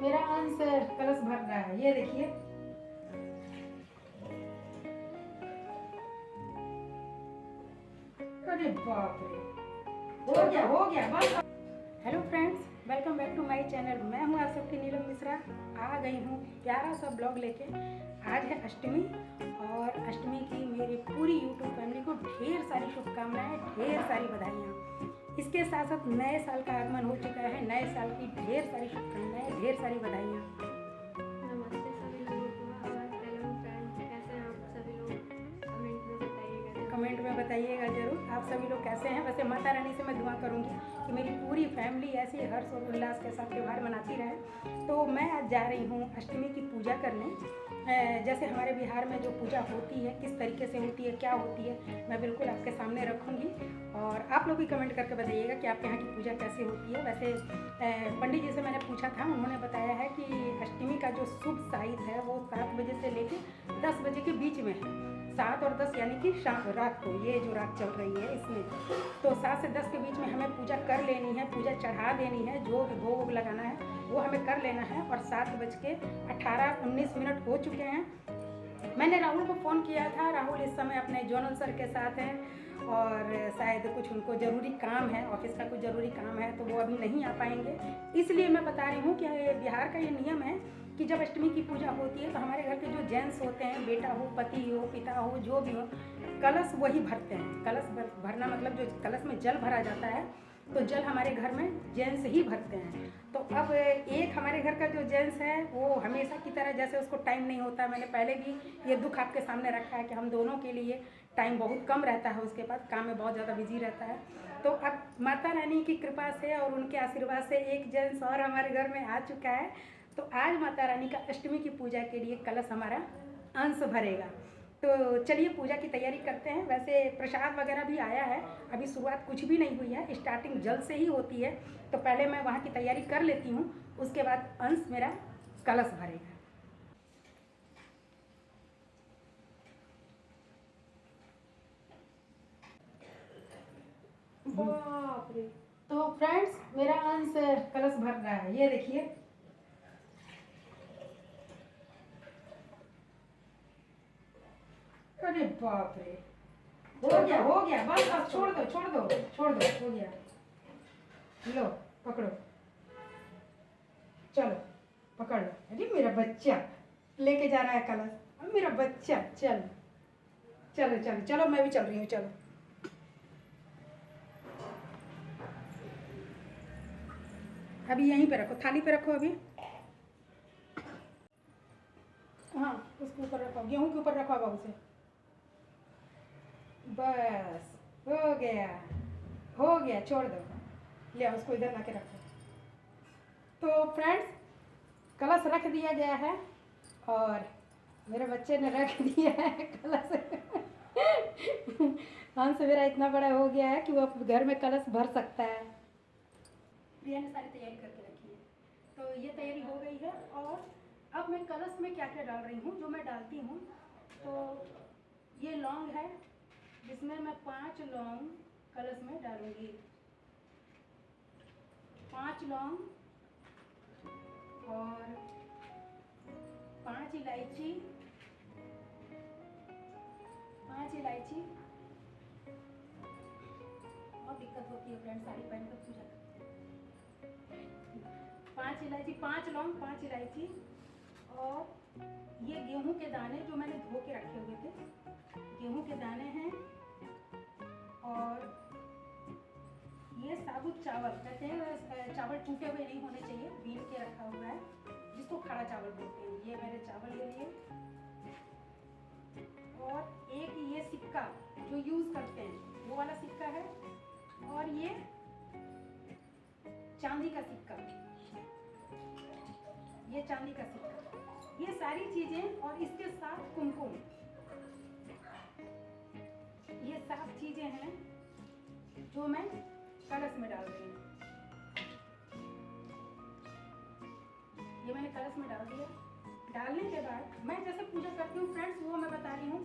मेरा अंश कलश भर रहा है, ये देखिए। अरे बाप रे, हो गया बस। Hello friends, welcome back to my channel. मैं हूं आप सबकी नीलम मिश्रा। आ गई हूं प्यारा सा ब्लॉग लेके। आज है अष्टमी और अष्टमी की मेरी पूरी यूट्यूब फैमिली को ढेर सारी शुभकामनाएं, ढेर सारी बधाइयाँ। इसके साथ साथ नए साल का आगमन हो चुका है। नए साल की ढेर सारी शुभकामनाएं, ढेर सारी बधाइयाँ। नमस्ते सभी लोगों को। और हेलो फ्रेंड्स, कैसे हैं आप सभी लोग? कमेंट में बताइएगा जरूर आप सभी लोग कैसे हैं। वैसे माता रानी से मैं दुआ करूंगी कि मेरी पूरी फैमिली ऐसे हर्ष और उल्लास के साथ त्यौहार मनाती रहे। तो मैं आज जा रही हूँ अष्टमी की पूजा करने। जैसे हमारे बिहार में जो पूजा होती है, किस तरीके से होती है, क्या होती है, मैं बिल्कुल आपके सामने रखूँगी। और आप लोग भी कमेंट करके बताइएगा कि आपके यहाँ की पूजा कैसे होती है। वैसे पंडित जी से मैंने पूछा था, उन्होंने बताया है कि अष्टमी का जो शुभ साहित है वो 7 बजे से लेकर 10 बजे के बीच में है। 7 और 10 यानी कि शाम रात को, ये जो रात चल रही है इसमें, तो 7 से 10 के बीच में हमें पूजा कर लेनी है, पूजा चढ़ा देनी है। जो भी भोग लगाना है वो हमें कर लेना है। और 7:18-19 हो चुके हैं। मैंने राहुल को फ़ोन किया था। राहुल इस समय अपने जोनल सर के साथ हैं और शायद कुछ उनको ज़रूरी काम है, ऑफिस का कुछ ज़रूरी काम है, तो वो अभी नहीं आ पाएंगे। इसलिए मैं बता रही हूँ कि बिहार का ये नियम है कि जब अष्टमी की पूजा होती है तो हमारे घर के जो जेंट्स होते हैं, बेटा हो, पति हो, पिता हो, जो भी हो, कलश वही भरते हैं। कलश भरना मतलब जो कलश में जल भरा जाता है, तो जल हमारे घर में जेंट्स ही भरते हैं। तो अब एक हमारे घर का जो जेंट्स है वो हमेशा की तरह, जैसे उसको टाइम नहीं होता, मैंने पहले भी ये दुख आपके सामने रखा है कि हम दोनों के लिए टाइम बहुत कम रहता है, उसके पास काम में बहुत ज़्यादा बिजी रहता है। तो अब माता रानी की कृपा से और उनके आशीर्वाद से एक जेंट्स और हमारे घर में आ चुका है। तो आज माता रानी का अष्टमी की पूजा के लिए कलश हमारा अंश भरेगा। तो चलिए पूजा की तैयारी करते हैं। वैसे प्रसाद वगैरह भी आया है, अभी शुरुआत कुछ भी नहीं हुई है, स्टार्टिंग जल्द से ही होती है। तो पहले मैं वहाँ की तैयारी कर लेती हूँ, उसके बाद अंश मेरा कलश भरेगा। बाप रे। तो फ्रेंड्स, मेरा अंश कलश भर रहा है, ये देखिए। अरे बाप रे, हो गया बस बस, छोड़ दो हो गया। लो पकड़ो, चलो पकड़ लो। अरे मेरा बच्चा लेके जा रहा है कलश, अब मेरा बच्चा। चलो चलो चलो चलो, मैं भी चल रही हूँ, चलो। अभी यहीं पे रखो, थाली पे रखो अभी। हाँ, उसके ऊपर रखो, गेहूं के ऊपर रखो अब उसे। बस हो गया, छोड़ दो। ले आओ, उसको इधर ला के रखो। तो फ्रेंड्स, कलश रख दिया गया है और मेरे बच्चे ने रख दिया है कलश। अंश मेरा इतना बड़ा हो गया है कि वो घर में कलश भर सकता है। प्रिया ने सारी तैयारी करके रखी है, तो ये तैयारी हो गई है। और अब मैं कलश में क्या क्या डाल रही हूँ, जो मैं डालती हूँ, तो ये लौंग है, जिसमें मैं 5 लौंग कलश में डालूंगी। 5 लौंग और 5 इलायची। 5 इलायची। बहुत दिक्कत होती है फ्रेंड साड़ी पहन कर पूजा करते। 5 इलायची, 5 लौंग, 5 इलायची। और ये गेहूं के दाने जो मैंने धो के रखे हुए थे, गेहूं के दाने हैं। और ये साबुत चावल, कहते हैं चावल टूटे हुए नहीं होने चाहिए, बीन के रखा हुआ है, जिसको खड़ा चावल बोलते हैं। ये मैंने चावल ले लिए। और एक ये सिक्का जो यूज करते हैं, वो वाला सिक्का है। और ये चांदी का सिक्का, ये चांदी का सिक्का, ये सारी चीजें। और इसके साथ कुमकुम, ये 7 चीजें हैं जो मैं कलश में डाल रही हूँ। ये मैंने कलश में डाल दिया। डालने के बाद मैं जैसे पूजा करती हूँ फ्रेंड्स, वो मैं बता रही हूँ।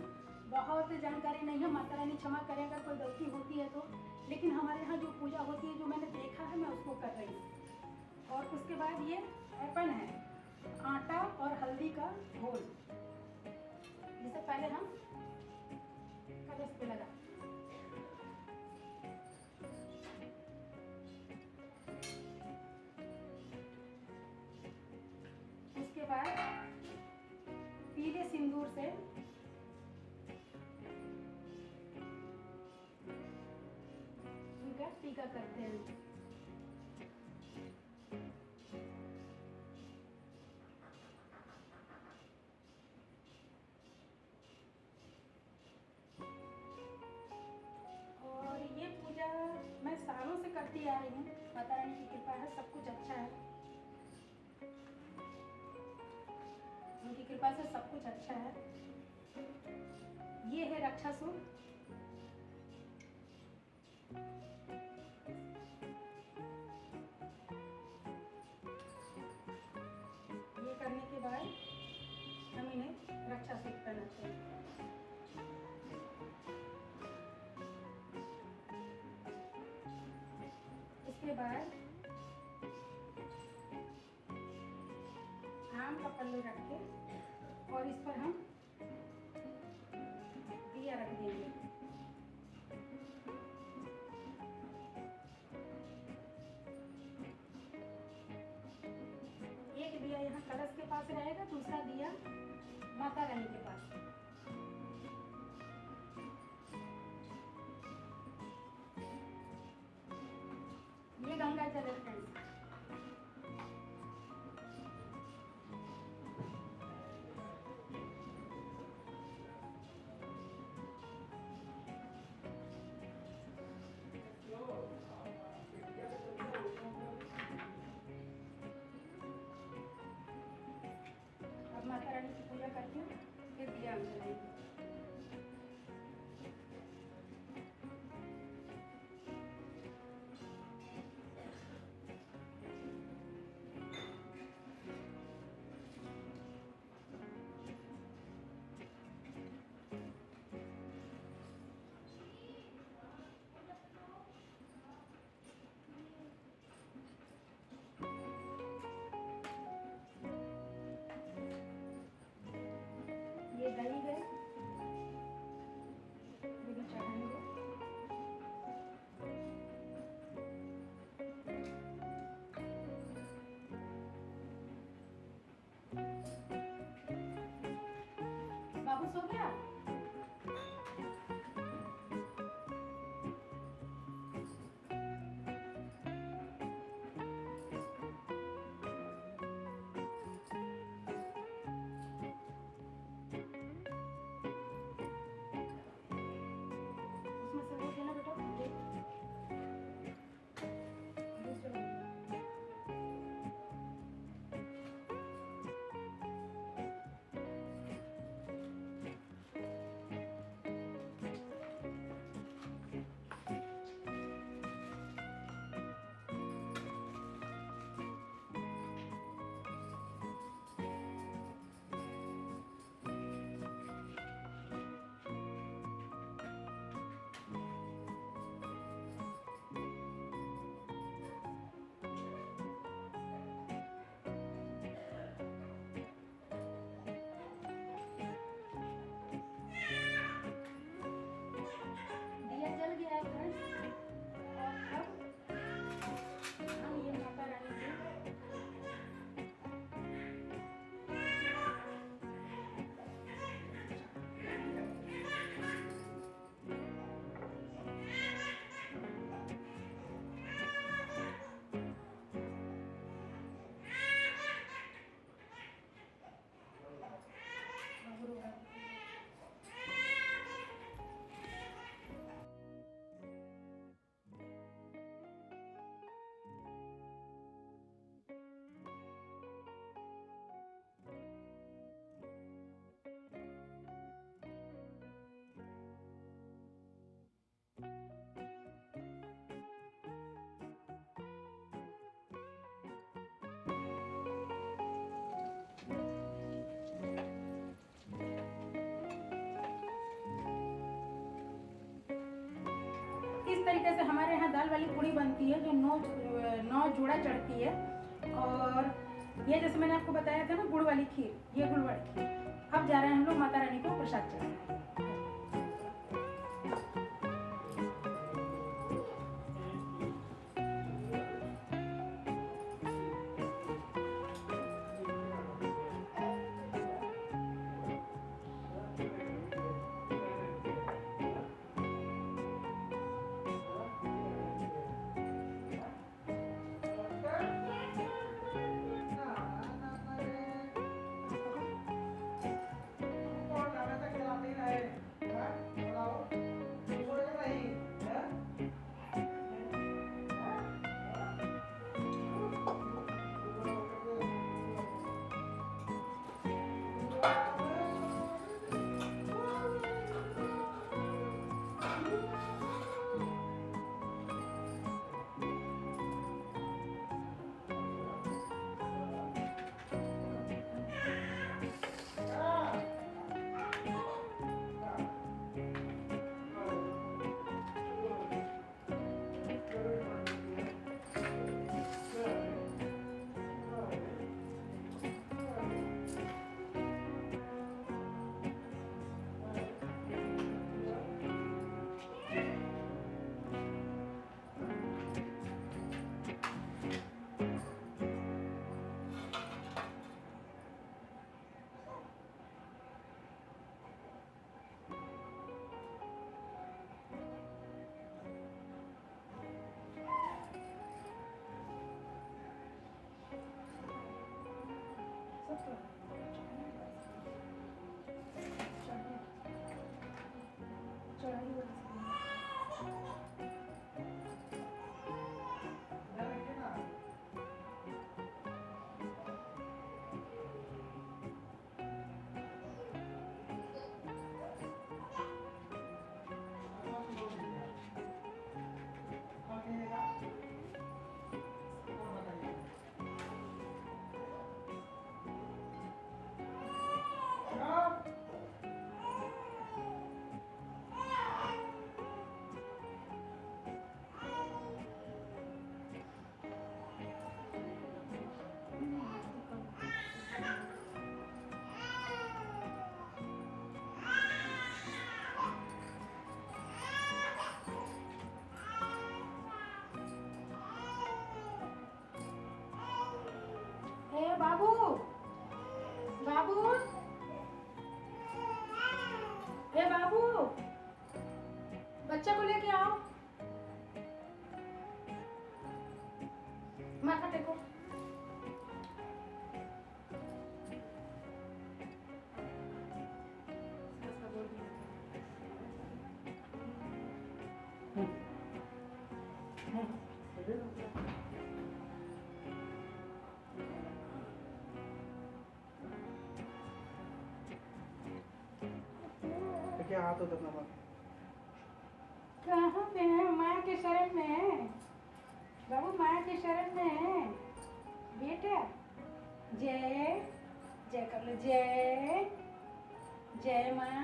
बहुत जानकारी नहीं है, माता रानी क्षमा करें अगर कोई गलती होती है तो। लेकिन हमारे यहाँ जो पूजा होती है, जो मैंने देखा है, मैं उसको कर रही हूँ। और उसके बाद ये ऐपन है, पूरी का घोल, जिसे पहले हम कलश पे लगा। उसके बाद पीले सिंदूर से इनका टीका करते हैं। और ये पूजा मैं सालों से करती आ रही हूँ, माता रानी की कृपा है, सब कुछ अच्छा है, उनकी कृपा से सब कुछ अच्छा है। ये है रक्षासुर, ये करने के बाद हम इन्हें रक्षासुर पहनाते हैं। इसके बाद आम का पल्लू रख के और इस पर हम दिया रख देंगे। एक दिया यहाँ कलश के पास रहेगा, दूसरा दिया माता रानी के पास। ये गंगा जल है फ्रेंड्स। अब माता रानी की पूजा करती हूँ, फिर दिया हम जलाएंगे। ये दही है, ये भी चढ़ाएंगे। बाबू सो गया? उसमें से वो देना बेटा, दे। दूसरा दिया जल गया है फ्रेंड्स। और अब हम ये माता रानी की इस तरीके से हमारे यहाँ दाल वाली पूड़ी बनती है, जो 9 जोड़ा चढ़ती है। और ये जैसे मैंने आपको बताया था ना गुड़ वाली खीर, ये गुड़ वाली खीर। अब जा रहे हैं हम लोग माता रानी को प्रसाद चढ़ाने। बाबू, बाबू, हे बाबू, बच्चा को लेके आओ। माथा टेको। क्या हाथ उधर ना मार। कहाँ पे है? माँ के शरण में है बाबू, माँ के शरण में है बेटा। जय जय कर लो, जय जय माँ।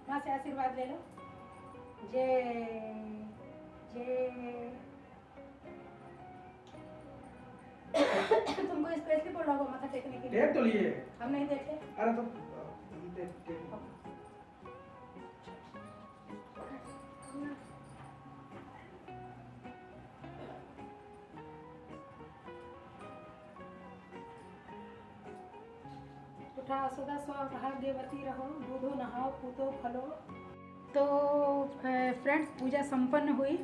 माँ से आशीर्वाद ले लो। जय जय। तुमको स्पेशली बोला होगा माथा टेकने के लिए। टेक तो लिए। हम नहीं देखे। अरे तो टेक। उठा सदा सौभाग्यवती रहो, दूधो नहाओ पूतो फलो। तो फ्रेंड्स, पूजा संपन्न हुई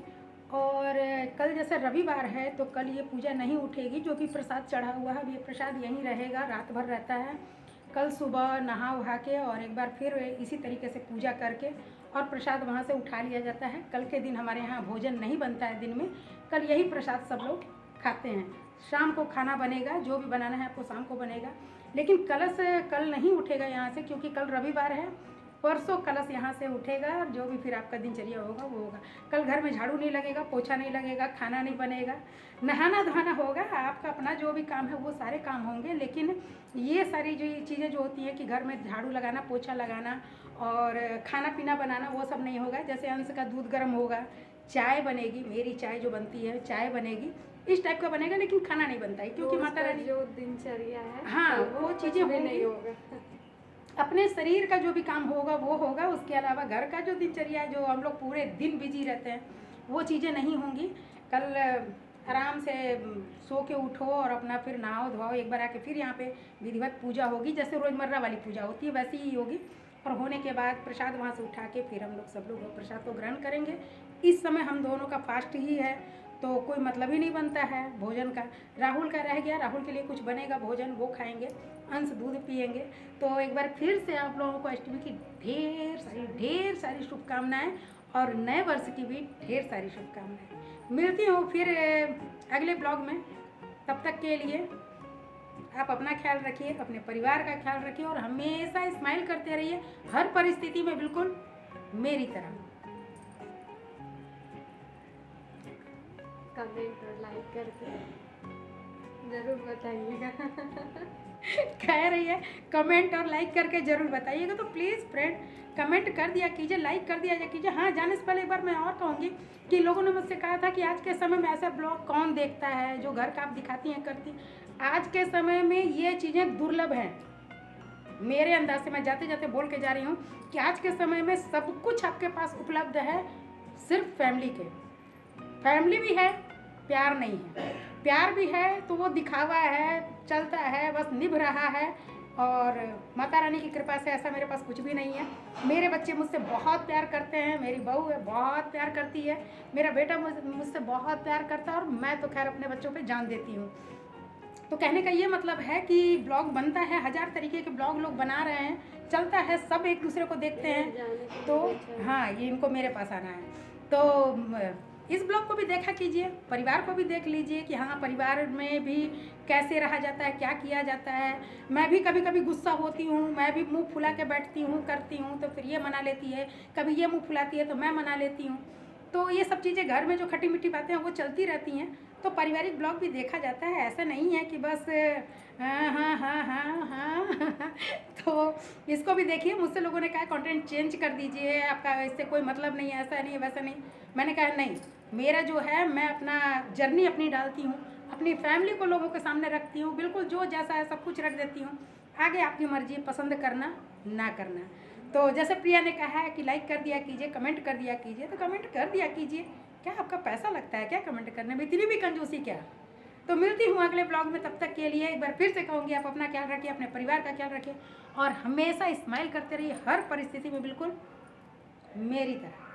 और कल जैसे रविवार है तो कल ये पूजा नहीं उठेगी। जो भी प्रसाद चढ़ा हुआ है, अब ये प्रसाद यहीं रहेगा, रात भर रहता है। कल सुबह नहा वहा के और एक बार फिर इसी तरीके से पूजा करके और प्रसाद वहाँ से उठा लिया जाता है। कल के दिन हमारे यहाँ भोजन नहीं बनता है दिन में, कल यही प्रसाद सब लोग खाते हैं। शाम को खाना बनेगा, जो भी बनाना है आपको शाम को बनेगा। लेकिन कलश कल नहीं उठेगा यहाँ से, क्योंकि कल रविवार है। परसों कलश यहाँ से उठेगा और जो भी फिर आपका दिनचर्या होगा वो होगा। कल घर में झाड़ू नहीं लगेगा, पोछा नहीं लगेगा, खाना नहीं बनेगा, नहाना धोना होगा। आपका अपना जो भी काम है वो सारे काम होंगे। लेकिन ये सारी जो चीज़ें जो होती हैं कि घर में झाड़ू लगाना, पोछा लगाना और खाना पीना बनाना, वो सब नहीं होगा। जैसे अंश का दूध गर्म होगा, चाय बनेगी, मेरी चाय जो बनती है चाय बनेगी, इस टाइप का बनेगा, लेकिन खाना नहीं बनता है क्योंकि रोज माता का रानी जो दिनचर्या है हाँ, वो चीज़ें कुछ भी होंगी। नहीं होगा। अपने शरीर का जो भी काम होगा वो होगा, उसके अलावा घर का जो दिनचर्या है, जो हम लोग पूरे दिन बिजी रहते हैं, वो चीज़ें नहीं होंगी। कल आराम से सो के उठो और अपना फिर नहाओ धोओ, एक बार आके फिर यहाँ पे विधिवत पूजा होगी, जैसे रोज़मर्रा वाली पूजा होती है वैसी ही होगी। और होने के बाद प्रसाद वहाँ से उठा के फिर हम लोग सब लोग प्रसाद को ग्रहण करेंगे। इस समय हम दोनों का फास्ट ही है, तो कोई मतलब ही नहीं बनता है भोजन का। राहुल का रह गया, राहुल के लिए कुछ बनेगा भोजन, वो खाएंगे, अंश दूध पिएंगे। तो एक बार फिर से आप लोगों को अष्टमी की ढेर सारी शुभकामनाएं और नए वर्ष की भी ढेर सारी शुभकामनाएं। मिलती हूँ फिर अगले ब्लॉग में। तब तक के लिए आप अपना ख्याल रखिए, अपने परिवार का ख्याल रखिए और हमेशा स्माइल करते रहिए हर परिस्थिति में, बिल्कुल मेरी तरह। कमेंट और लाइक करके ज़रूर बताइएगा। कह रही है कमेंट और लाइक करके ज़रूर बताइएगा, तो प्लीज़ फ्रेंड कमेंट कर दिया कीजिए, लाइक कर दिया कीजिए। हाँ, जाने से पहले एक बार मैं और कहूँगी कि लोगों ने मुझसे कहा था कि आज के समय में ऐसा ब्लॉग कौन देखता है जो घर का आप दिखाती हैं करती। आज के समय में ये चीज़ें दुर्लभ हैं। मेरे अंदाज से मैं जाते जाते बोल के जा रही हूँ कि आज के समय में सब कुछ आपके पास उपलब्ध है, सिर्फ फैमिली के। फैमिली भी है, प्यार नहीं है। प्यार भी है तो वो दिखावा है, चलता है, बस निभ रहा है। और माता रानी की कृपा से ऐसा मेरे पास कुछ भी नहीं है। मेरे बच्चे मुझसे बहुत प्यार करते हैं, मेरी बहू है बहुत प्यार करती है, मेरा बेटा मुझसे बहुत प्यार करता है, और मैं तो खैर अपने बच्चों पे जान देती हूँ। तो कहने का ये मतलब है कि ब्लॉग बनता है, 1000 तरीके के ब्लॉग लोग बना रहे हैं, चलता है, सब एक दूसरे को देखते हैं। तो हाँ, ये इनको मेरे पास आना है। तो इस ब्लॉग को भी देखा कीजिए, परिवार को भी देख लीजिए कि हाँ, परिवार में भी कैसे रहा जाता है, क्या किया जाता है। मैं भी कभी कभी गुस्सा होती हूँ, मैं भी मुंह फुला के बैठती हूँ, करती हूँ, तो फिर ये मना लेती है, कभी ये मुंह फुलाती है तो मैं मना लेती हूँ। तो ये सब चीज़ें घर में जो खट्टी मीठी बातें हैं वो चलती रहती हैं। तो पारिवारिक ब्लॉग भी देखा जाता है, ऐसा नहीं है कि बस हाँ हाँ हाँ हाँ हाँ। तो इसको भी देखिए। मुझसे लोगों ने कहा कंटेंट चेंज कर दीजिए, आपका इससे कोई मतलब नहीं है, ऐसा नहीं है, वैसा नहीं। मैंने कहा नहीं, मेरा जो है मैं अपना जर्नी अपनी डालती हूँ, अपनी फैमिली को लोगों के सामने रखती हूँ, बिल्कुल जो जैसा है सब कुछ रख देती हूँ। आगे आपकी मर्जी, पसंद करना ना करना। तो जैसे प्रिया ने कहा है कि लाइक कर दिया कीजिए, कमेंट कर दिया कीजिए, तो कमेंट कर दिया कीजिए। क्या आपका पैसा लगता है क्या कमेंट करने में? इतनी भी कंजूसी क्या? तो मिलती हूँ अगले ब्लॉग में। तब तक के लिए एक बार फिर से कहूँगी, आप अपना ख्याल रखिए, अपने परिवार का ख्याल रखिए और हमेशा स्माइल करते रहिए हर परिस्थिति में, बिल्कुल मेरी तरह।